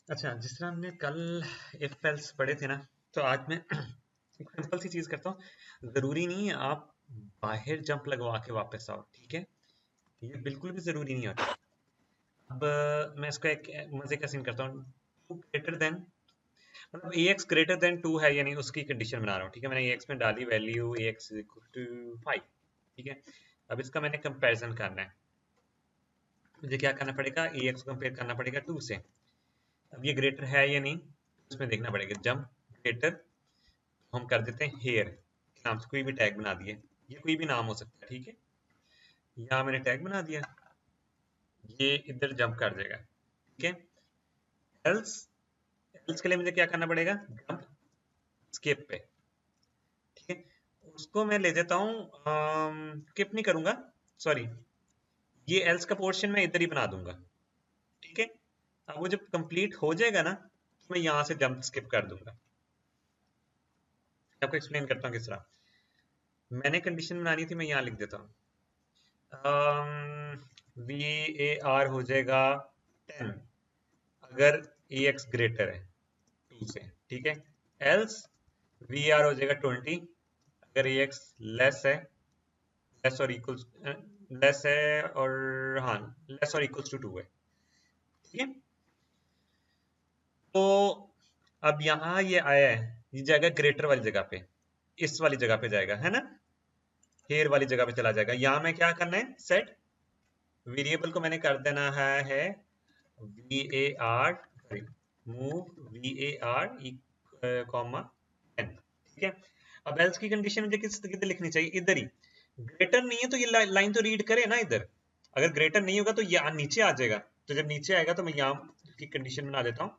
अच्छा, जिस तरह हमने कल इफ एल्स पढ़े थे ना, तो आज मैं एक सिंपल सी चीज करता हूँ। जरूरी नहीं है आप बाहर जंप लगवा के वापस आओ, ठीक है? ये बिल्कुल भी जरूरी नहीं होता। अब मैं इसको एक मजे का सीन करता हूँ। टू ग्रेटर देन, मतलब ए एक्स ग्रेटर देन टू है या नहीं, उसकी कंडीशन बना रहा हूँ, ठीक है? मैंने ए एक्स में डाली value A X equal to 5, ठीक है? अब इसका मैंने कंपैरिजन करना है। मुझे क्या करना पड़ेगा, ए एक्स कंपेयर करना पड़ेगा 2 से। अब ये ग्रेटर है या नहीं, उसमें देखना पड़ेगा। जंप ग्रेटर हम कर देते हैं हेयर नाम से, कोई भी टैग बना दिए। ये कोई भी नाम हो सकता है, ठीक है? यहाँ मैंने टैग बना दिया, ये इधर जंप कर देगा, ठीक है? एल्स, एल्स के लिए मुझे क्या करना पड़ेगा, जंप स्किप पे, ठीक है? उसको मैं ले देता हूँ, स्किप नहीं करूंगा, सॉरी, ये एल्स का पोर्शन मैं इधर ही बना दूंगा, ठीक है? अब वो जब कंप्लीट हो जाएगा ना, तो मैं यहाँ से जंप स्किप कर दूंगा। आपको एक्सप्लेन करता हूँ किस तरह। मैंने कंडीशन बनानी थी, मैं यहाँ लिख देता हूँ। वी ए आर हो जाएगा 10 अगर ए एक्स ग्रेटर है 2 से, ठीक है? एल्स वी आर हो जाएगा 20 अगर ए एक्स लेस है, लेस और इक्वल्स, लेस है और, हाँ, लेस और इक्वल्स टू 2 है, ठीक है? तो अब यहाँ ये आया है, ये जाएगा ग्रेटर वाली जगह पे, इस वाली जगह पे जाएगा, है ना? हेयर वाली जगह पे चला जाएगा। यहाँ में क्या करना है, सेट वेरिएबल को मैंने कर देना है V A R, sorry, move V A R comma 10, ठीक है? अब एल्स की कंडीशन मुझे किधर लिखनी चाहिए, इधर ही। ग्रेटर नहीं है तो ये लाइन तो रीड करे ना इधर। अगर ग्रेटर नहीं होगा तो यहाँ नीचे आ जाएगा। तो जब नीचे आएगा तो मैं यहाँ की कंडीशन बना देता हूँ,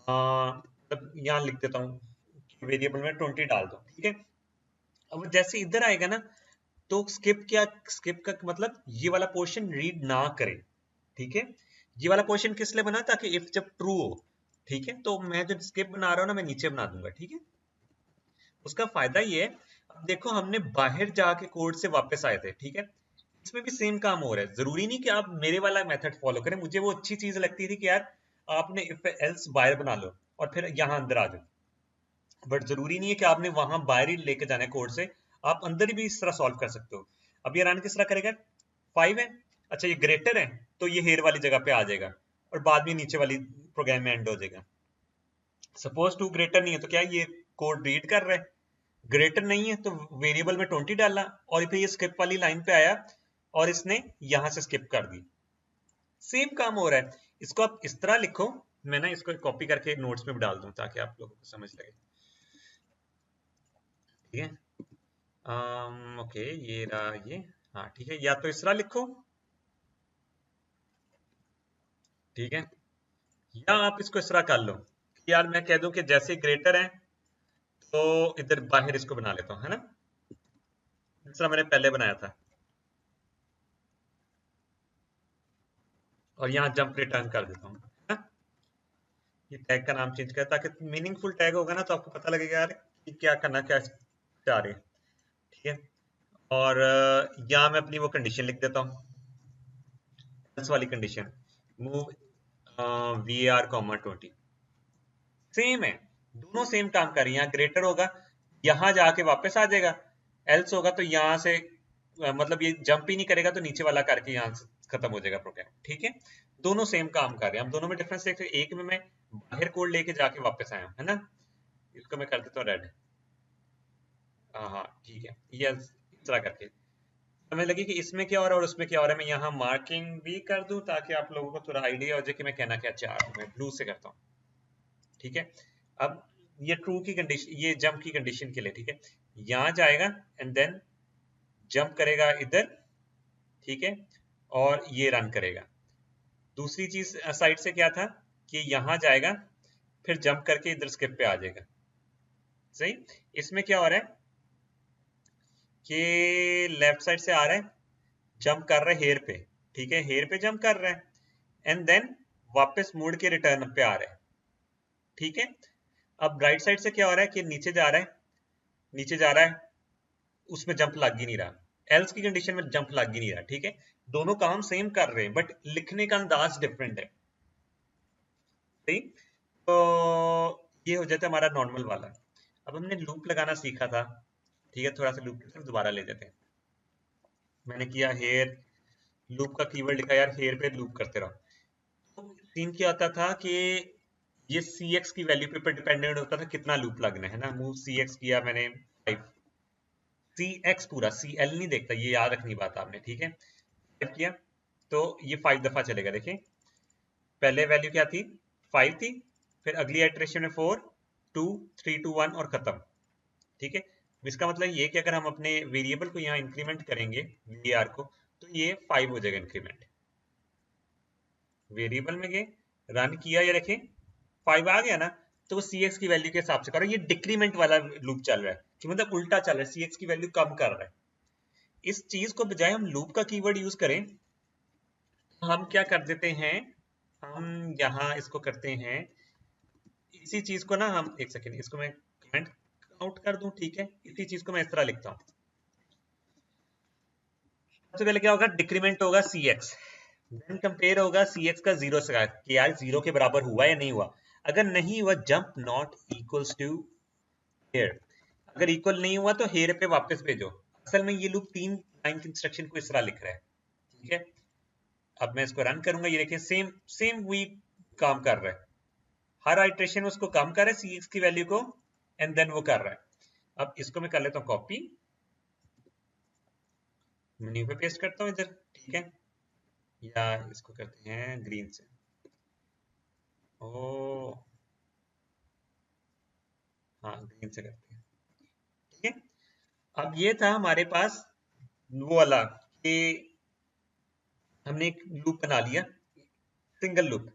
मतलब यहाँ लिख देता हूँ वेरिएबल में 20 डाल दो, ठीक है? अब जैसे इधर आएगा ना, तो स्किप, क्या स्किप का मतलब ये वाला पोर्शन रीड ना करे, ठीक है? ये वाला पोर्शन किस लिए बना, ताकि इफ जब ट्रू हो, ठीक है? तो मैं जो स्किप बना रहा हूँ ना, मैं नीचे बना दूंगा, ठीक है? उसका फायदा ये है, अब देखो हमने बाहर जाके कोड से वापस आए थे, ठीक है? इसमें भी सेम काम हो रहा है। जरूरी नहीं कि आप मेरे वाला मेथड फॉलो करें। मुझे वो अच्छी चीज लगती थी कि यार आपने इफ एल्स बाहर बना लो और फिर यहाँ अंदर आ जाओ, बट जरूरी नहीं है कि आपने वहां बाहर ही लेके जाना है कोड से। आप अंदर भी इस तरह सॉल्व कर सकते हो। अब ये रन किस तरह करेगा, 5 है, अच्छा ये ग्रेटर है, तो ये हेयर वाली जगह पे आ जाएगा और बाद में नीचे वाली प्रोग्राम में एंड हो जाएगा। सपोज टू ग्रेटर नहीं है तो क्या ये कोड रीड कर रहा है, ग्रेटर नहीं है तो वेरिएबल में 20 डाला और फिर ये स्किप वाली लाइन पे आया और इसने यहां से स्किप कर दी। सेम काम हो रहा है। इसको आप इस तरह लिखो, मैं ना इसको कॉपी करके नोट्स में भी डाल दूं ताकि आप लोगों को समझ लगे, ठीक है? ओके, ये रहा ये। हाँ ठीक है, या तो इस तरह लिखो, ठीक है? या आप इसको इस तरह कर लो कि यार मैं कह दूं कि जैसे ग्रेटर है तो इधर बाहर इसको बना लेता हूँ, है ना? जिस तरह मैंने पहले बनाया था, और यहाँ जंप रिटर्न कर देता हूँ, है ना? ये टैग का नाम चेंज कर, ताकि मीनिंगफुल टैग होगा ना, तो आपको पता लगेगा यार कि क्या करना, क्या चाह रहे हैं, ठीक है? और यहाँ मैं अपनी वो कंडीशन लिख देता हूँ, एल्स वाली condition, move we are comma 20। Same है, दोनों सेम काम कर रही हैं। यहाँ ग्रेटर होगा, यहाँ जाके वापस आ जाएगा। एल्स होगा तो यहाँ से, मतलब ये जंप ही नहीं करेगा तो नीचे वाला करके यहाँ से खत्म हो जाएगा प्रोग्राम, ठीक है? दोनों सेम काम कर रहे हैं। हम दोनों में डिफरेंस देखते हैं, एक में मैं बाहर कोड लेके जाके वापस आया हूँ, है ना? इसको मैं कर देता हूँ रेड। हाँ हाँ ठीक है, ये इस तरह करके हमें लगी कि इसमें क्या हो रहा है और उसमें क्या हो रहा है। मैं यहाँ मार्किंग भी कर दूं ताकि आप लोगों को थोड़ा आइडिया हो जाए कि मैं कहना क्या चाह रहा हूँ। मैं ब्लू से करता हूँ, ठीक है? अब ये ट्रू की कंडीशन, ये जंप की कंडीशन के लिए, ठीक है? यहाँ जाएगा एंड देन जंप करेगा इधर, ठीक है? और ये रन करेगा। दूसरी चीज साइड से क्या था कि यहाँ जाएगा, फिर जंप करके इधर स्किप पे आ जाएगा, सही? इसमें क्या हो रहा है कि लेफ्ट साइड से आ रहा है, जंप कर रहा है हेयर पे, ठीक है? हेयर पे जंप कर रहा है एंड देन वापस मुड़ के रिटर्न पे आ रहा है, ठीक है? अब राइट साइड से क्या हो रहा है कि नीचे जा रहा है, नीचे जा रहा है, उसमें जंप लग ही नहीं रहा। एल्स की कंडीशन में जंप लग ही नहीं रहा, ठीक है? दोनों काम सेम कर रहे हैं बट लिखने का अंदाज डिफरेंट है। सही। तो ये हो जाता है हमारा नॉर्मल वाला। अब हमने लूप लगाना सीखा था, ठीक है, थोड़ा सा लूप की तरफ दोबारा ले जाते हैं। मैंने किया हेयर, लूप का कीवर्ड लिखा यार, हेयर पे लूप करते रहो। तो सीन क्या होता था कि ये सी एक्स की वैल्यू पे डिपेंडेंट होता था कितना लूप लगना है ना। मूव सी एक्स किया मैंने 5, सी एक्स पूरा, सी एल नहीं देखता, ये याद रखनी बात आपने, ठीक है। 5 किया तो ये 5 दफा चलेगा। देखिए पहले वैल्यू क्या थी, 5 थी, फिर अगली इटरेशन में 4, 2, 3, 2, 1 और खत्म, ठीक है। इसका मतलब ये कि अगर हम अपने वेरिएबल को यहाँ इंक्रीमेंट करेंगे वी को, तो ये 5 हो जाएगा इंक्रीमेंट। वेरिएबल में गए, रन किया, ये देखें 5 आ गया ना। तो वो सी एक्स की वैल्यू के हिसाब से करो। ये डिक्रीमेंट वाला लूप चल रहा है, कि मतलब उल्टा चल रहा है, सी एक्स की वैल्यू कम कर रहा है। इस चीज को बजाय हम लूप का कीवर्ड यूज करें, हम क्या कर देते हैं, हम यहाँ इसको करते हैं, इसी चीज को ना हम, एक सेकेंड, इसको मैं कमेंट आउट कर दूं, ठीक है। इसी चीज को मैं इस तरह लिखता हूँ। सबसे पहले क्या होगा, डिक्रीमेंट होगा सी एक्स, देन कंपेयर होगा सी एक्स का जीरो से, कि यार जीरो के बराबर हुआ या नहीं हुआ। अगर नहीं हुआ, jump not equals to here. अगर इक्वल नहीं हुआ तो हेयर पे वापस भेजो। असल में ये लूप 3 लाइन की इंस्ट्रक्शन को इस तरह लिख रहा है, ठीक है। अब मैं इसको रन करूंगा, ये देखिए सेम सेम वही काम कर रहा है। हर आइट्रेशन में उसको कम कर रहा है सी एक्स की वैल्यू को, एंड देन वो कर रहा है। अब इसको मैं कर लेता हूँ कॉपी, मेन्यू पे पेस्ट करता हूँ इधर, ठीक है। या इसको करते हैं ग्रीन से। ओ हाँ, ग्रीन से करते हैं, ठीक है। अब ये था हमारे पास वो वाला कि हमने एक लूप बना लिया, सिंगल लूप।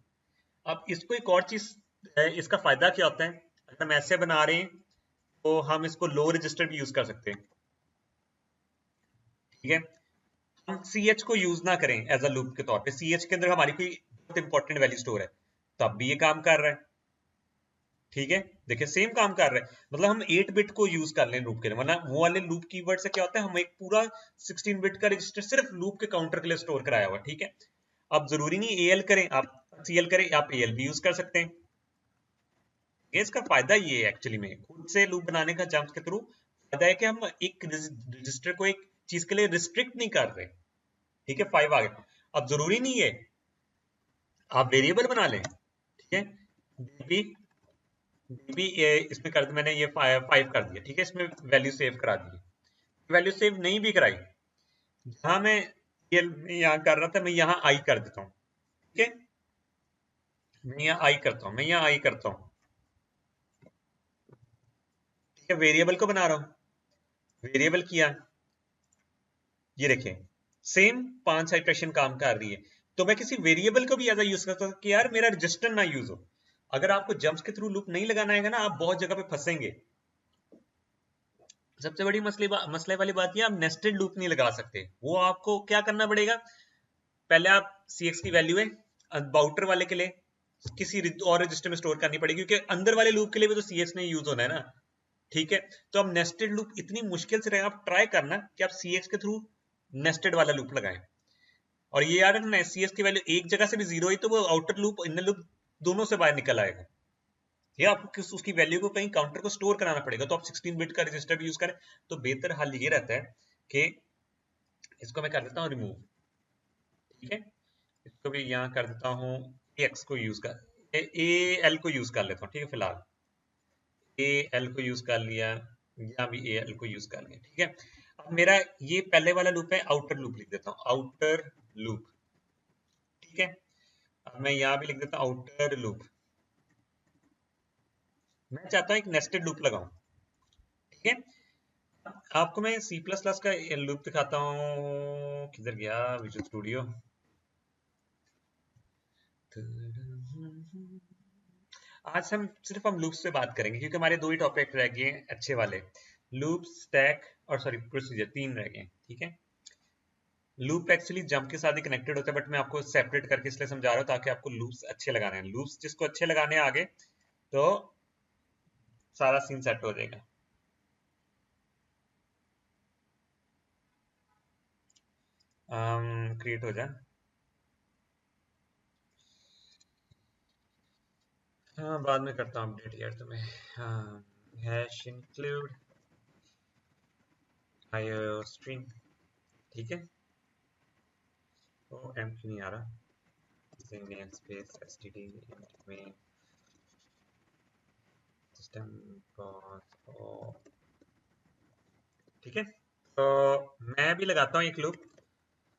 अब इसको एक और चीज है, इसका फायदा क्या होता है, अगर हम ऐसे बना रहे हैं तो हम इसको लो रजिस्टर भी यूज कर सकते हैं, ठीक है। हम सी एच को यूज ना करें एज अ लूप के तौर पे, सी एच के अंदर हमारी कोई बहुत इंपॉर्टेंट वैल्यू स्टोर है, तब भी ये काम कर रहा है, ठीक है। देखिए सेम काम कर रहा है, मतलब हम 8 बिट को यूज कर लें लूप के लिए, वरना वो वाले लूप कीवर्ड से क्या होता है, हम एक पूरा 16 बिट का रजिस्टर सिर्फ लूप के काउंटर के लिए स्टोर कराया हुआ, ठीक है। अब जरूरी नहीं एएल करें आप, सीएल करें, आप एएल भी यूज कर सकते हैं। ये इसका फायदा ये है एक्चुअली में, खुद से लूप बनाने का जंप के थ्रू फायदा है कि हम एक रजिस्टर को एक चीज के लिए रिस्ट्रिक्ट नहीं कर रहे, ठीक है। 5 आ गया, अब जरूरी नहीं है आप वेरिएबल बना लें, ठीक है। डीबी डीबी इसमें कर मैंने ये 5 कर दिया, ठीक है। इसमें वैल्यू सेव करा दी, वैल्यू सेव नहीं भी कराई, जहां मैं ये यहाँ कर रहा था, मैं यहाँ आई कर देता हूँ, ठीक है। मैं यहाँ आई करता हूँ, मैं यहाँ आई करता हूँ, ठीक है। वेरिएबल को बना रहा हूँ, वेरिएबल किया, ये देखें सेम 5 साइट्रेशन काम कर रही है। तो मैं किसी वेरिएबल को भी ऐसा यूज करता हूँ कि यार मेरा रजिस्टर ना यूज हो। अगर आपको जंप्स के थ्रू लूप नहीं लगाना है ना, आप बहुत जगह पे फंसेंगे। सबसे बड़ी मसले वाली बात ये, आप नेस्टेड लूप नहीं लगा सकते। वो आपको क्या करना पड़ेगा, पहले आप सी एक्स की वैल्यू है बाउटर वाले के लिए किसी और रजिस्टर में स्टोर करनी पड़ेगी, क्योंकि अंदर वाले लूप के लिए भी तो सी एक्स ने यूज होना है ना, ठीक है। तो अब नेस्टेड लूप इतनी मुश्किल से रहेगा, आप ट्राई करना कि आप सी एक्स के थ्रू नेस्टेड वाला लूप लगाएं। और ये याद रखना, सी एक्स की वैल्यू एक जगह से भी जीरो ही तो वो आउटर लूप इनर लूप दोनों से बाहर निकल आएगा। या आपको उसकी वैल्यू को कहीं काउंटर को स्टोर कराना पड़ेगा, तो आप 16 बिट का रजिस्टर भी यूज करें तो बेहतर हल ये रहता है कि इसको मैं कर देता हूँ रिमूव, ठीक है। इसको भी यहाँ कर देता हूँ, एक्स को यूज कर, ए एल को यूज कर लेता हूँ, ठीक है। फिलहाल ए एल को यूज कर लिया, यहाँ भी ए एल को यूज कर लिया, ठीक है। अब मेरा ये पहले वाला लूप है, आउटर लूप लिख देता हूँ, आउटर लूप, ठीक है। अब मैं यहाँ भी लिख देता हूँ आउटर लूप। मैं चाहता हूँ एक नेस्टेड लूप लगाऊं, ठीक है। आपको मैं सी प्लस प्लस का लूप दिखाता हूँ, किधर गया विजुअल स्टूडियो। आज हम लूप्स पे बात करेंगे, क्योंकि हमारे दो ही टॉपिक रह गए हैं अच्छे वाले, लूप, स्टैक और सॉरी प्रोसीजर, 3 रह गए हैं, ठीक है। लूप एक्चुअली जंप के साथ ही कनेक्टेड होता है, बट मैं आपको सेपरेट करके इसलिए समझा रहा हूँ ताकि आपको लूप्स अच्छे लगाने हैं। लूप्स जिसको अच्छे लगाने हैं आगे, तो सारा सीन सेट हो जाएगा। क्रिएट हो जाए, हाँ बाद में करता हूँ अपडेट यार तुम्हें। हाँ हैश इंक्लूड आईओ स्ट्रीम, ठीक है। ओ एम क्यों नहीं आ रहा, नेम स्पेस एसटीडी में सिस्टम कॉल, ठीक है। तो मैं भी लगाता हूँ एक लूप,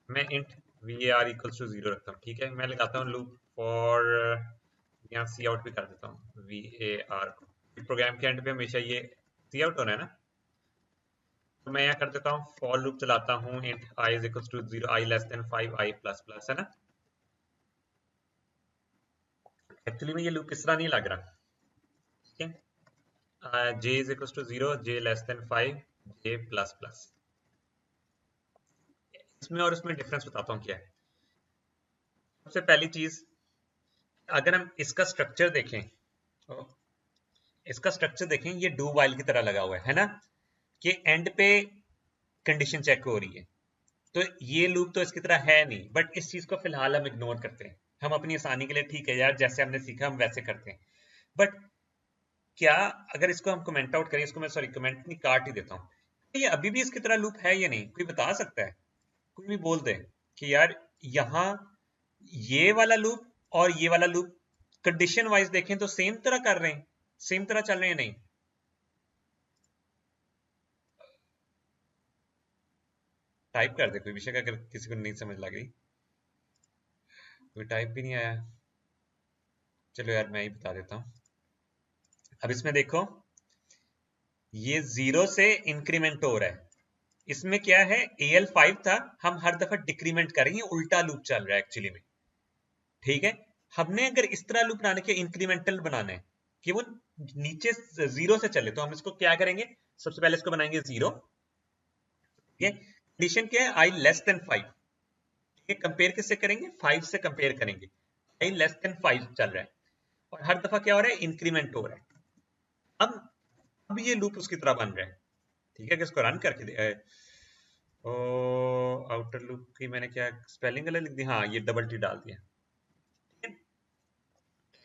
मैं इंट var इक्वल्स टू 0 रखता हूँ, ठीक है। मैं लगाता हूँ लूप फॉर, यहाँ सी आउट भी कर देता हूँ var को, प्रोग्राम के एंड पे हमेशा ये सी आउट होना है ना। तो मैं यहाँ कर देता हूँ फॉर लूप चलाता हूँ int i is equals to 0, i less than 5, i plus plus, है ना। एक्चुअली में ये लूप किस तरह नहीं लग रहा, ठीक है। j is equals to 0, j less than 5, j plus plus. इसमें और उसमें डिफरेंस बताता हूँ क्या है। सबसे पहली चीज, अगर हम इसका स्ट्रक्चर देखें, तो इसका स्ट्रक्चर देखें, ये डू वाइल की तरह लगा हुआ है ना, कि एंड पे कंडीशन चेक हो रही है। तो ये लूप तो इसकी तरह है नहीं, बट इस चीज को फिलहाल हम इग्नोर करते हैं, हम अपनी आसानी के लिए, ठीक है यार जैसे हमने सीखा हम वैसे करते हैं। बट क्या अगर इसको हम कमेंट आउट करें, इसको मैं सॉरी कमेंट नहीं काट ही देता हूँ, ये अभी भी इसकी तरह लूप है या नहीं, कोई बता सकता है? कोई भी बोल दे कि यार यहाँ ये वाला लूप और ये वाला लूप कंडीशन वाइज देखें तो सेम तरह कर रहे हैं, सेम तरह चल रहे हैं, नहीं? टाइप कर दे कोई विषय का, अगर किसी को नहीं समझ लग रही। कोई टाइप भी नहीं आया, चलो यार मैं ही बता देता हूँ। अब इसमें देखो, ये 0 से इंक्रीमेंट हो रहा है, इसमें क्या है, AL5 था, हम हर दफा डिक्रीमेंट करेंगे, उल्टा लूप चल रहा है एक्चुअली में, ठीक है। हमने अगर इस तरह लूप बनाने के इंक्रीमेंटल बनाना है कि वो नीचे 0 से चले, तो हम इसको क्या करेंगे, सबसे पहले इसको बनाएंगे 0, ठीक है। कंडीशन क्या है, आई लेस देन 5, ठीक है। कंपेयर किससे करेंगे, 5 से कंपेयर करेंगे, आई लेस देन 5 चल रहा है, और हर दफा क्या हो रहा है, इंक्रीमेंट हो रहा है। अब ये लूप उसकी तरह बन रहा है, ठीक है। कि इसको रन करके ओ आउटर लूप की मैंने क्या स्पेलिंग गलत लिख दी, हाँ ये डबल टी डाल दिया, ठीक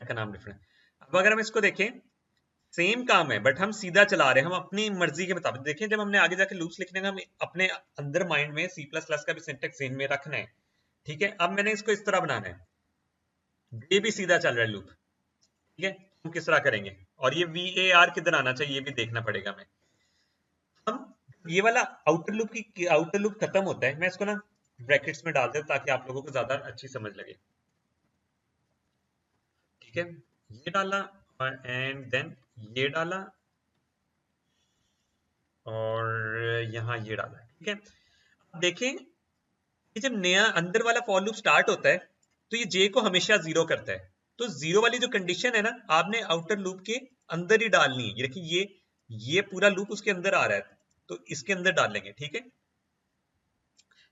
है, का नाम डिफरेंट। अब अगर हम इसको देखें, सेम काम है बट हम सीधा चला रहे हैं, हम अपनी मर्जी के मुताबिक। देखें जब हमने आगे जाके लूप्स लिखने का, हम अपने अंदर माइंड में सी प्लस प्लस का भी सिंटेक्स ज़हन में रखना है, ठीक है। अब मैंने इसको इस तरह बनाना है, ये भी सीधा चल रहा है लूप, ठीक है। हम किस तरह करेंगे, और ये VAR किधर आना चाहिए ये भी देखना पड़ेगा। मैं हम ये वाला आउटर लूप खत्म होता है, मैं इसको ना ब्रैकेट्स में डाल देता ताकि आप लोगों को ज्यादा अच्छी समझ लगे, ठीक है। ये डाला और एंड देन ये डाला और यहाँ ये डाला, ठीक है। अब देखें कि जब नया अंदर वाला फॉर लूप स्टार्ट होता है, तो ये जे को हमेशा 0 करता है। तो 0 वाली जो कंडीशन है ना, आपने आउटर लूप के अंदर ही डालनी है। ये देखिए, ये पूरा लूप उसके अंदर आ रहा है, तो इसके अंदर डालेंगे, ठीक है।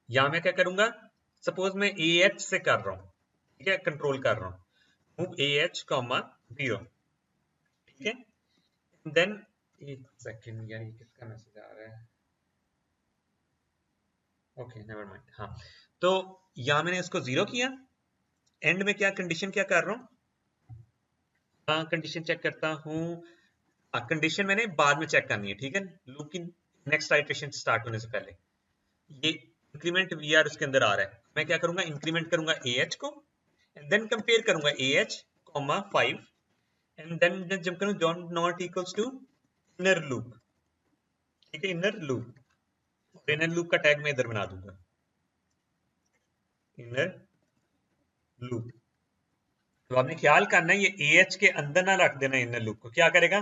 यहां मैं क्या करूंगा, सपोज मैं AH से कर रहा हूं, ठीक है, कंट्रोल कर रहा हूं, मूव AH कॉमा 0, ठीक है। देन एक सेकंड यार, ये किसका मैसेज आ रहा है, ओके नेवर माइंड। हाँ, तो यहां मैंने इसको 0 किया, एंड में क्या कंडीशन क्या कर रहा हूं, हाँ कंडीशन चेक करता हूँ। कंडीशन मैंने बाद में चेक करनी है, ठीक है, लूप की नेक्स्ट आइटरेशन स्टार्ट होने से पहले। ये इंक्रीमेंट VR उसके अंदर आ रहा है, मैं क्या करूंगा, इंक्रीमेंट करूंगा AH को, एंड देन कंपेयर करूंगा AH कॉमा 5, एंड देन जब करूं don't not equals to inner loop, ठीक है, इनर लूप। इनर लूप का टैग मैं इधर बना दूंगा, इनर लूप। तो आपने ख्याल करना है, ये AH के अंदर ना रख देना इनर लूप को, क्या करेगा,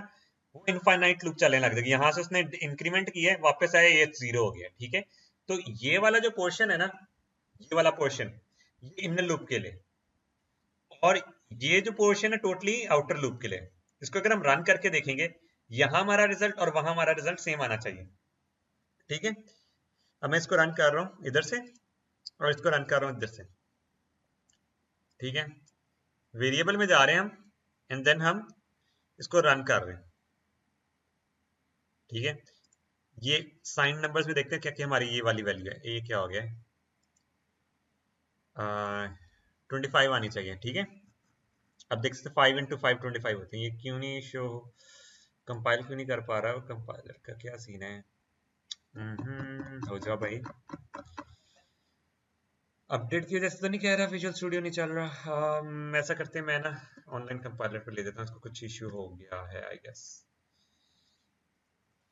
वो इनफाइनाइट लूप चलने लग जाएगी। यहां से उसने इंक्रीमेंट किया है, वापस आया AH 0 हो गया, ठीक है। तो ये वाला जो पोर्शन है ना, ये वाला पोर्शन, ये इनर लूप के लिए, और ये जो पोर्शन है टोटली आउटर लूप के लिए। इसको अगर हम रन करके देखेंगे, यहां हमारा रिजल्ट और वहां हमारा रिजल्ट सेम आना चाहिए, ठीक है। अब मैं इसको रन कर रहा हूं इधर से, और इसको रन कर रहा हूं इधर से, ठीक है। वेरिएबल में जा रहे हैं हम, एंड देन हम इसको रन कर रहे हैं, ठीक है। ये साइन नंबर्स भी देखते हैं क्या क्या हमारी ये वाली वैल्यू है, ये क्या हो गया है, 25 आनी चाहिए, ठीक है। अब देख सकते 5 × 5 होते हैं, ये क्यों नहीं शो, कंपाइल क्यों नहीं कर पा रहा है, कंपाइलर का क्या सीन है। हो जाओ भाई, अपडेट किया जैसे तो नहीं कह रहा विजुअल स्टूडियो नहीं चल रहा। ऐसा करते हैं, मैं ना ऑनलाइन कंपाइलर पे ले देता हूँ, इसको कुछ इश्यू हो गया है I guess.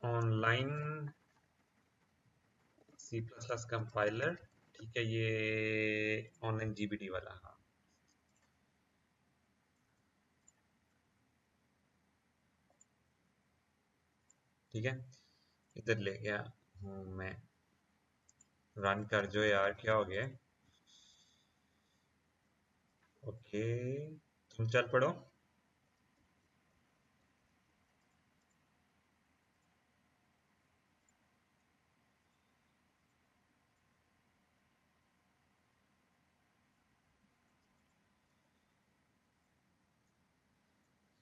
Online C++ compiler, ठीक है, ये ऑनलाइन GBD वाला, हाँ ठीक है, इधर ले गया हूँ मैं। रन कर जो यार, क्या हो गया। ओके, तुम चल पड़ो।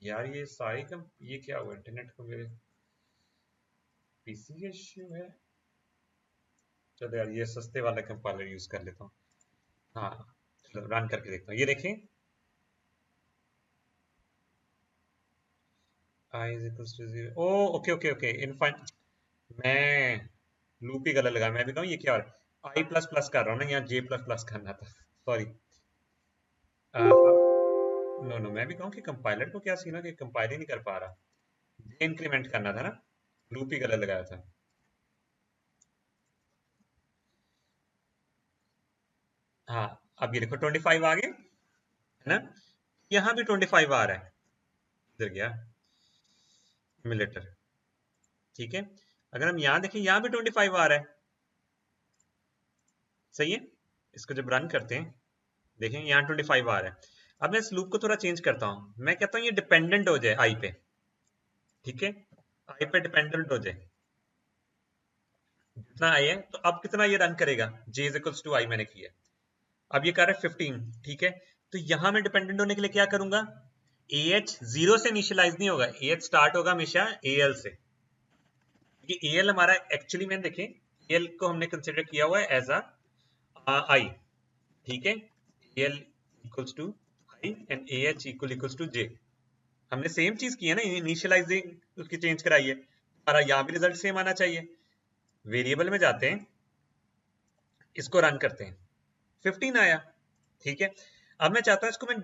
यार ये सारी कम, ये क्या हुआ, इंटरनेट को मेरे पीसी का इश्यू है। चलो यार ये सस्ते वाला कंपाइलर यूज कर लेता हूँ। हाँ चलो रन करके देखता हूँ, ये देखें i is equals to 0। Oh okay okay okay, infinite, मैं लूप ही गलत लगा, मैं भी कहूँ ये क्या हो रहा है, i++ कर रहा हूँ ना, यहाँ J++ करना था, सॉरी। नो नो, मैं भी कहूँ कि कंपाइलर को क्या सीन है कि कंपाइल ही नहीं कर पा रहा, जे इंक्रीमेंट करना था ना, लूप ही गलत लगाया था। हाँ अब ये देखो 25 आ गए, है ना, यहाँ भी 25 आ रहा है, इधर गया इमुलेटर, ठीक है। अगर हम यहाँ देखें, यहाँ भी 25 आ रहा है, सही है। इसको जब रन करते हैं, देखें यहाँ 25 आ रहा है। अब मैं इस लूप को थोड़ा चेंज करता हूँ, मैं कहता हूँ ये डिपेंडेंट हो जाए आई पे, ठीक है, आई पे डिपेंडेंट हो जाए, जितना आई है तो अब कितना ये रन करेगा, j इज इक्वल्स टू आई मैंने किया, अब ये कर रहा है 15, ठीक है। तो यहां मैं डिपेंडेंट होने के लिए क्या करूंगा, ah 0 से इनिशियलाइज नहीं होगा, ah स्टार्ट होगा हमेशा al से, क्योंकि al हमारा एक्चुअली में देखें, al को हमने कंसिडर किया हुआ है एज अ आई, ठीक है, al equals to i and ah equals to j, हमने सेम चीज की है ना, इनिशियलाइजिंग उसकी चेंज कराई है, हमारा यहाँ भी रिजल्ट सेम आना चाहिए। वेरिएबल में जाते हैं, इसको रन करते हैं, 15 आया, ठीक है। अब मैं चाहता हूं इसको मैं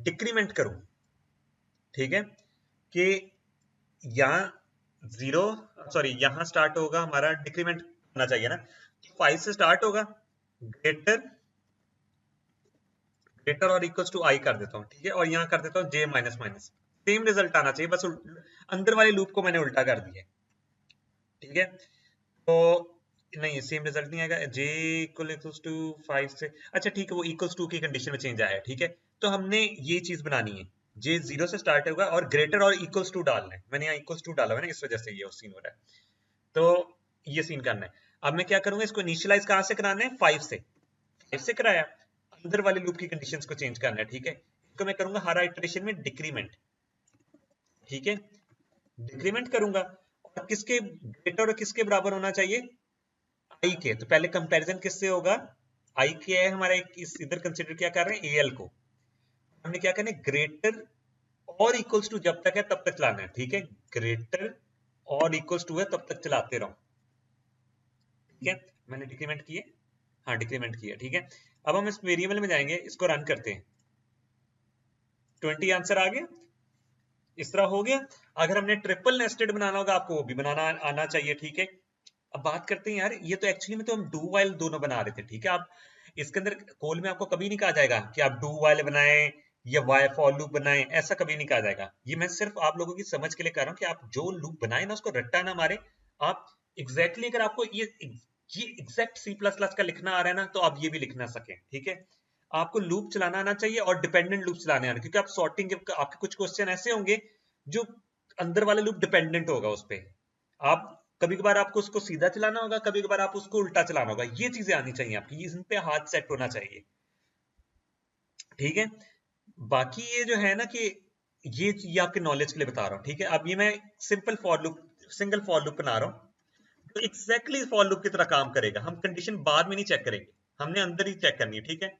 डिक्रीमेंट करूं, ठीक है, कि यहाँ 0, सॉरी यहाँ स्टार्ट होगा हमारा, डिक्रीमेंट होना चाहिए ना, 5 से स्टार्ट होगा, ग्रेटर ग्रेटर और इक्वल्स टू आई कर देता हूँ, ठीक है, और यहाँ कर देता हूँ j minus minus, same result आना चाहिए, बस अंदर वाले लूप को मैंने उल्टा कर दिया, ठीक है। तो नहीं, सेम रिजल्ट नहीं आएगा, j इक्वल्स टू 5 से, अच्छा ठीक है, वो इक्वल्स टू की कंडीशन में चेंज आया है, ठीक है। तो हमने ये चीज बनानी है, j 0 से स्टार्ट होगा और ग्रेटर और इक्वल्स टू डालना है, मैंने यहाँ इक्वल्स टू डाला हुआ है ना, इस वजह से ये सीन हो रहा है, तो ये सीन करना है। अब मैं क्या करूंगा, इसको इनिशियलाइज कहां से कराना है, 5 से कराया, अंदर वाले लूप की कंडीशंस को चेंज करना है, ठीक है। इसको मैं करूंगा हर इटरेशन में डिक्रीमेंट, ठीक है, डिक्रीमेंट करूंगा, और किसके ग्रेटर और किसके बराबर होना चाहिए, आई के। तो पहले कंपैरिजन किससे होगा, आई के है हमारा, इस इधर कंसीडर क्या कर रहे हैं, एल को, हमने क्या करना है, ग्रेटर और इक्वल्स टू जब तक है तब तक चलाना है, ठीक है, ग्रेटर और इक्वल्स टू है तब तक चलाते रहो, ठीक है। मैंने डिक्रीमेंट किए, हाँ डिक्रीमेंट किया, ठीक है। अब हम इस वेरिएबल में जाएंगे, इसको रन करते हैं, 20 आंसर आ गया, इस तरह हो गया। अगर हमने ट्रिपल नेस्टेड बनाना होगा, आपको वो भी बनाना आना चाहिए, ठीक है। अब बात करते हैं यार, ये तो एक्चुअली में तो हम डू वाइल दोनों बना रहे थे, ठीक है। आप इसके अंदर कोल में आपको कभी नहीं कहा जाएगा कि आप डू वाइल बनाएं या वाई फॉर लूप बनाएं, ऐसा कभी नहीं कहा जाएगा। ये मैं सिर्फ आप लोगों की समझ के लिए कर रहा हूँ कि आप जो लूप बनाए ना, उसको रट्टा ना मारे। आप एग्जैक्टली अगर आपको ये एग्जैक्ट C++ का लिखना आ रहा है ना, तो आप ये भी लिख ना सके, ठीक है। आपको लूप चलाना आना चाहिए और डिपेंडेंट लूप चलाने आना, क्योंकि आप सॉर्टिंग, आपके कुछ क्वेश्चन ऐसे होंगे जो अंदर वाला लूप डिपेंडेंट होगा उस पे, आप कभी कभार आपको उसको सीधा चलाना होगा, कभी कभार आप उसको उल्टा चलाना होगा, ये चीजें आनी चाहिए आपकी, इन पे हाथ सेट होना चाहिए, ठीक है। बाकी ये जो है ना कि ये आपके नॉलेज के लिए बता रहा हूँ, ठीक है। अब ये मैं simple for loop, single for loop बना रहा हूँ, तो एग्जैक्टली फॉर लूप की तरह काम करेगा, हम कंडीशन बाद में नहीं चेक करेंगे, हमने अंदर ही चेक करनी है, ठीक है।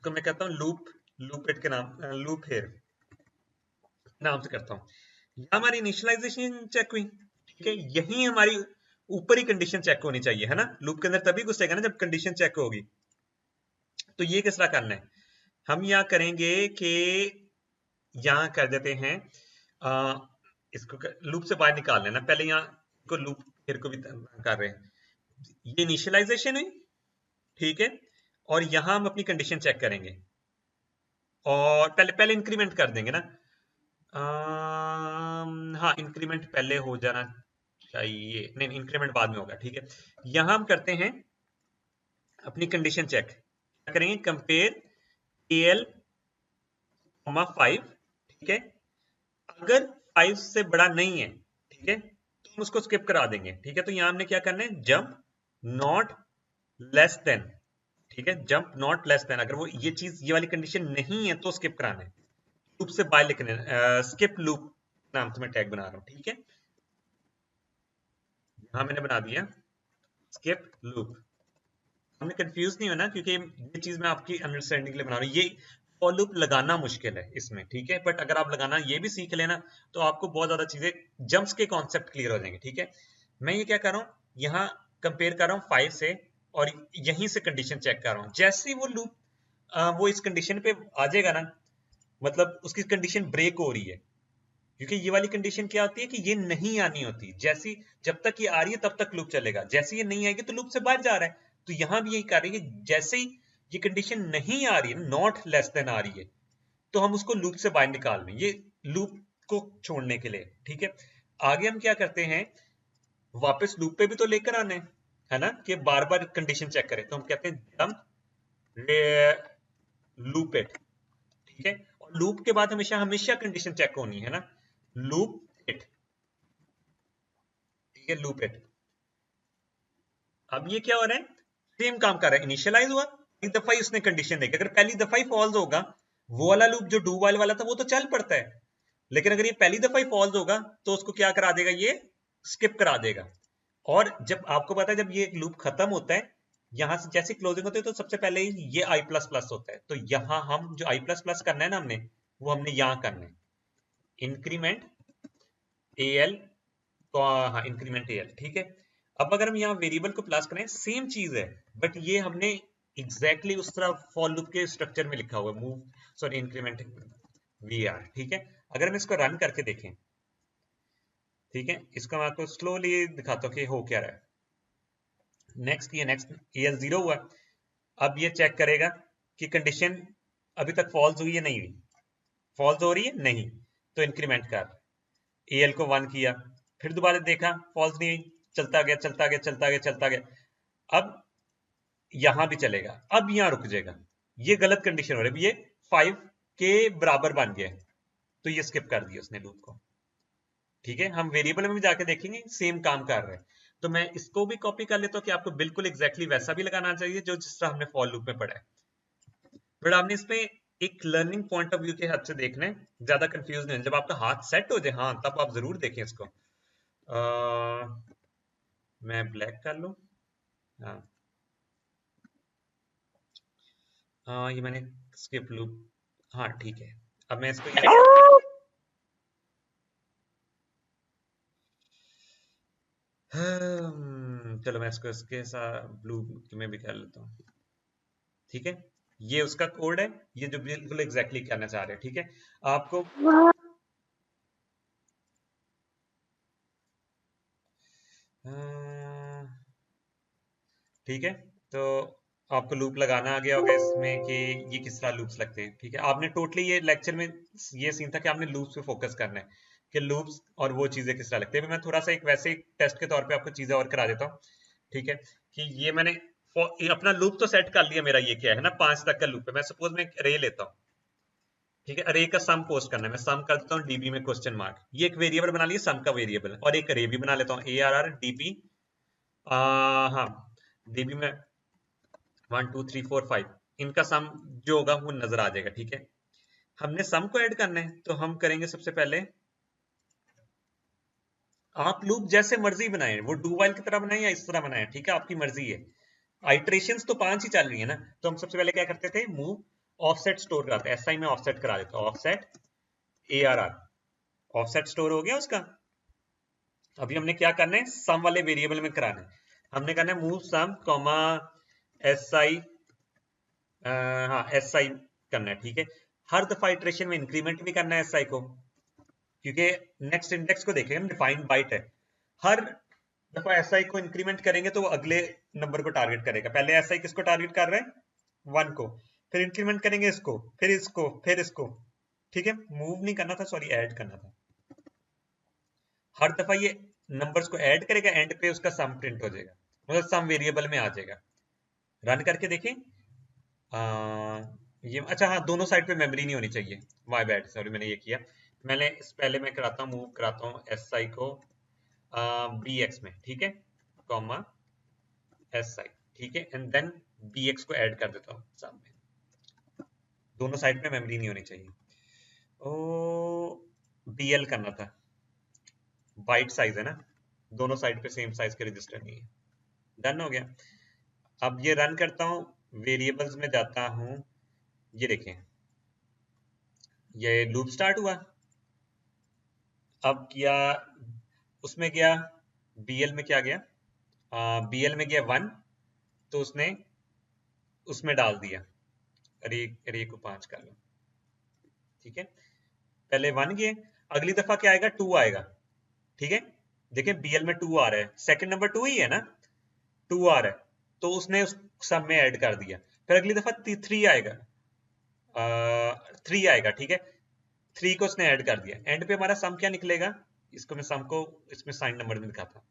तो मैं कहता हूँ लूप लूप इट के नाम, लूप हेयर नाम से करता हूँ। यहाँ हमारी इनिशियलाइजेशन चेक हुई, ठीक है, यही हमारी ऊपरी कंडीशन चेक होनी चाहिए, है ना। लूप के अंदर तभी घुसेगा ना जब कंडीशन चेक होगी। तो ये किस तरह करना है, हम यहाँ करेंगे कि यहाँ कर देते हैं इसको लूप से बाहर निकाल लेना पहले, यहाँ को लूप फिर को भी कर रहे हैं। ये इनिशियलाइजेशन हुई, ठीक है, और यहाँ हम अपनी कंडीशन चेक करेंगे और पहले इंक्रीमेंट कर देंगे ना। हाँ, इंक्रीमेंट पहले हो जाना चाहिए, नहीं इंक्रीमेंट बाद में होगा, ठीक है। यहां हम करते हैं अपनी कंडीशन चेक, क्या करेंगे, कंपेयर AL 5, ठीक है। अगर 5 से बड़ा नहीं है, ठीक है, तो हम उसको स्किप करा देंगे, ठीक है। तो यहां हमने क्या करना है, जंप नॉट लेस देन, ठीक है, जंप नॉट लेस देन, अगर वो ये चीज ये वाली कंडीशन नहीं है तो स्किप कराना है। लूप से बाय लिखने, स्किप लूप नाम से मैं टैग बना रहा हूं, ठीक है। यहां मैंने बना दिया स्किप लूप। हमें कंफ्यूज नहीं होना, क्योंकि ये चीज मैं आपकी अंडरस्टैंडिंग के लिए बना रहा हूँ। ये फॉर लूप लगाना मुश्किल है इसमें, ठीक है, बट अगर आप लगाना ये भी सीख लेना तो आपको बहुत ज्यादा चीजें, जंप्स के कॉन्सेप्ट क्लियर हो जाएंगे, ठीक है। मैं ये क्या कर रहा हूँ, यहाँ कंपेयर कर रहा हूँ 5 से, और यहीं से कंडीशन चेक कर रहा हूँ। जैसे ही वो लूप वो इस कंडीशन पे आ जाएगा ना, मतलब उसकी कंडीशन ब्रेक हो रही है, क्योंकि ये वाली कंडीशन क्या होती है कि ये नहीं आनी होती, जैसी जब तक ये आ रही है तब तक लूप चलेगा, जैसे ये नहीं आएगी तो लूप से बाहर जा रहा है। तो यहां भी यही कर रही है, जैसे ही ये कंडीशन नहीं आ रही है, नॉट लेस देन आ रही है, तो हम उसको लूप से बाहर निकाल लें, ये लूप को छोड़ने के लिए, ठीक है। आगे हम क्या करते हैं, वापस लूप पे भी तो लेकर आने, है ना, कि बार बार कंडीशन चेक करें। तो हम कहते हैं जंप लूप इट, ठीक है, और लूप के बाद हमेशा हमेशा कंडीशन चेक होनी है ना, लूप इट, ठीक है, लूप इट। अब ये क्या हो रहा है, सेम काम कर रहा है, इनिशियलाइज हुआ, एक दफा ही उसने कंडीशन देखी, अगर पहली दफा ही फॉल्स होगा, वो वाला लूप जो डू वाइल वाला था वो तो चल पड़ता है, लेकिन अगर ये पहली दफा ही फॉल्स होगा तो उसको क्या करा देगा, ये स्किप करा देगा। और जब आपको पता है जब ये लूप खत्म होता है, यहां से जैसे क्लोजिंग होती है, तो सबसे पहले ही ये i++ होता है। तो यहां हम जो i++ करना है ना हमने, वो हमने यहां करना है, इंक्रीमेंट AL, हाँ इंक्रीमेंट AL, ठीक है। अब अगर हम यहाँ वेरिएबल को प्लस करें, सेम चीज है, बट ये हमने एग्जैक्टली उस तरह फॉर लूप के स्ट्रक्चर में लिखा हुआ है, मूव सॉरी इंक्रीमेंट VR, ठीक है। अगर हम इसको रन करके देखें, ठीक है, इसको मैं आपको स्लोली दिखाता हूँ कि हो क्या रहा है। नेक्स्ट, ये नेक्स्ट AL 0 हुआ, अब ये चेक करेगा कि कंडीशन अभी तक फॉल्स हुई है, नहीं हुई, फॉल्स हो रही है नहीं, तो इंक्रीमेंट कर, AL को 1 किया, फिर दोबारा देखा फॉल्स नहीं हुई, चलता गया चलता गया चलता गया चलता गया, अब यहां भी चलेगा, अब यहां रुक जाएगा, ये गलत कंडीशन हो रही है, ये 5 के बराबर बन गया, तो ये स्किप कर दिया उसने लूप को, ठीक है। हम वेरिएबल में भी जाके देखेंगे सेम काम कर रहे हैं। तो मैं इसको भी कॉपी कर लेता हूँ कि आपको बिल्कुल एग्जैक्टली वैसा भी लगाना चाहिए जो जिस तरह हमने फॉर लूप में पढ़ा है, बट आपने इसमें एक लर्निंग पॉइंट ऑफ व्यू के हद से देखना है, ज्यादा कंफ्यूज नहीं, जब आपका हाथ सेट हो जाए, हाँ तब आप जरूर देखें इसको। मैं ब्लैक कर लूं, हाँ ये मैंने स्किप लूप, हाँ ठीक है। अब मैं इसको चलो मैं इसको इसके साथ ब्लू में भी कर लेता हूँ, ठीक है। ये उसका कोड है, ये जो बिल्कुल एग्जैक्टली करना चाह रहे हैं, ठीक है। आपको ठीक है, तो आपको लूप लगाना आ गया होगा इसमें कि ये किस तरह लूप्स लगते हैं, ठीक है। आपने टोटली ये लेक्चर में ये सीन था कि आपने लूप्स पे फोकस करना है कि लूप्स और वो चीजें किस तरह लगती है। मैं थोड़ा सा एक वैसे टेस्ट के तौर पे आपको चीजें और करा देता हूँ, ठीक है, कि ये मैंने ये अपना लूप तो सेट कर लिया, मेरा ये क्या है ना 5 तक का लूप है। मैं सपोज मैं एक अरे लेता हूँ, ठीक है, अरे का सम पोस्ट करना है, मैं सम कर देता हूँ डीबी में क्वेश्चन मार्क, ये एक वेरिएबल बना लिया सम का वेरिएबल, और एक अरे भी बना लेता हूँ ARR DP, हाँ डीबी में 1 2 3 4 5, इनका सम जो होगा वो नजर आ जाएगा, ठीक है। हमने सम को ऐड करना है, तो हम करेंगे सबसे पहले, आप लूप जैसे मर्जी बनाएं, वो डू वाइल की तरह बनाएं या इस तरह बनाएं, ठीक है, आपकी मर्जी है। आइटरेशंस तो 5 ही चल रही है ना, तो हम सबसे पहले क्या करते थे, मूव ऑफसेट स्टोर कराते हैं, एसआई में ऑफसेट करा देता हूँ, ऑफसेट ARR, ऑफसेट स्टोर हो गया उसका। अभी हमने क्या करना है, सम वाले वेरिएबल में कराना है, हमने करना है मूव सम कॉमा SI, हाँ SI करना है, ठीक है। हर दफा इटरेशन में इंक्रीमेंट भी करना है SI को, क्योंकि नेक्स्ट इंडेक्स को देखेंगे हम, डिफाइंड बाइट है, हर दफा SI को इंक्रीमेंट करेंगे तो वो अगले नंबर को टारगेट करेगा। पहले SI किसको टारगेट कर रहे हैं, 1 को, फिर इंक्रीमेंट करेंगे इसको, फिर इसको, फिर इसको, ठीक है। मूव नहीं करना था, सॉरी, ऐड करना था। हर दफा ये नंबर्स को ऐड करेगा, एंड पे उसका सम प्रिंट हो जाएगा, मतलब सम वेरिएबल में आ जाएगा। रन करके देखें। ये अच्छा, हाँ, दोनों साइड पे मेमोरी नहीं होनी चाहिए, माय बैड, सॉरी, मैंने ये किया। मैंने पहले मैं कराता हूँ, मूव कराता हूँ SI को BX में, ठीक है, कॉमा SI, ठीक है, एंड देन BX को ऐड कर देता हूँ सामने, दोनों साइड पे मेमोरी नहीं होनी चाहिए। ओ BL करना था, बाइट साइज है ना, दोनों साइड पे सेम साइज के रजिस्टर नहीं है। डन हो गया। अब ये रन करता हूँ, वेरिएबल्स में जाता हूँ, ये देखें, ये लूप स्टार्ट हुआ। अब किया, उसमें गया, BL में क्या गया, BL में गया 1, तो उसने उसमें डाल दिया, अरे को 5 कर लो, ठीक है। पहले 1 गए, अगली दफा क्या आएगा, 2 आएगा, ठीक है। देखिए BL में 2 आ रहा है, सेकंड नंबर 2 ही है ना, 2 आ रहा है, तो उसने उस सम में ऐड कर दिया। फिर अगली दफा 3 आएगा, 3 आएगा, ठीक है, 3 को उसने ऐड कर दिया। एंड पे हमारा सम क्या निकलेगा, इसको मैं सम को इसमें साइन नंबर में दिखाता हूँ।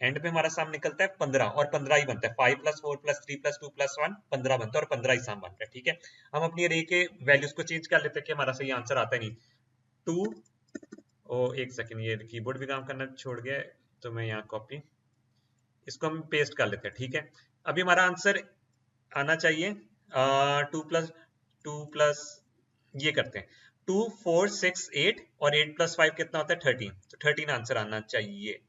एंड पे हमारा सम निकलता है 15, और 15 ही बनता है, 5 + 4 + 3 + 2 + 1 15 बनता है, और 15 ही सम बनता है, ठीक है। हम अपनी अरे के वैल्यूज को चेंज कर लेते हैं कि हमारा सही आंसर आता नहीं। 2 ओ एक सेकंड, ये कीबोर्ड भी काम करना छोड़ गया है, तो मैं यहाँ कॉपी, इसको हम पेस्ट कर लेते हैं, ठीक है। अभी हमारा आंसर आना चाहिए 2 + ये करते हैं 2 4 6 8, और 8 + 5 कितना होता है, 13, तो 13 आंसर आना चाहिए,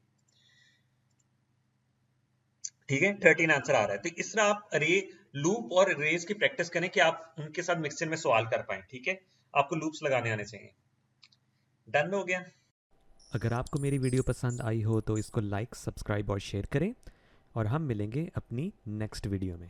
ठीक है। 13 आंसर आ रहा है। तो इस तरह आप अरे, लूप और रेस की प्रैक्टिस करें कि आप उनके साथ मिक्सर में सवाल कर पाए, ठीक है। आपको लूप्स लगाने आने चाहिए। डन हो गया। अगर आपको मेरी वीडियो पसंद आई हो तो इसको लाइक, सब्सक्राइब और शेयर करें, और हम मिलेंगे अपनी नेक्स्ट वीडियो में।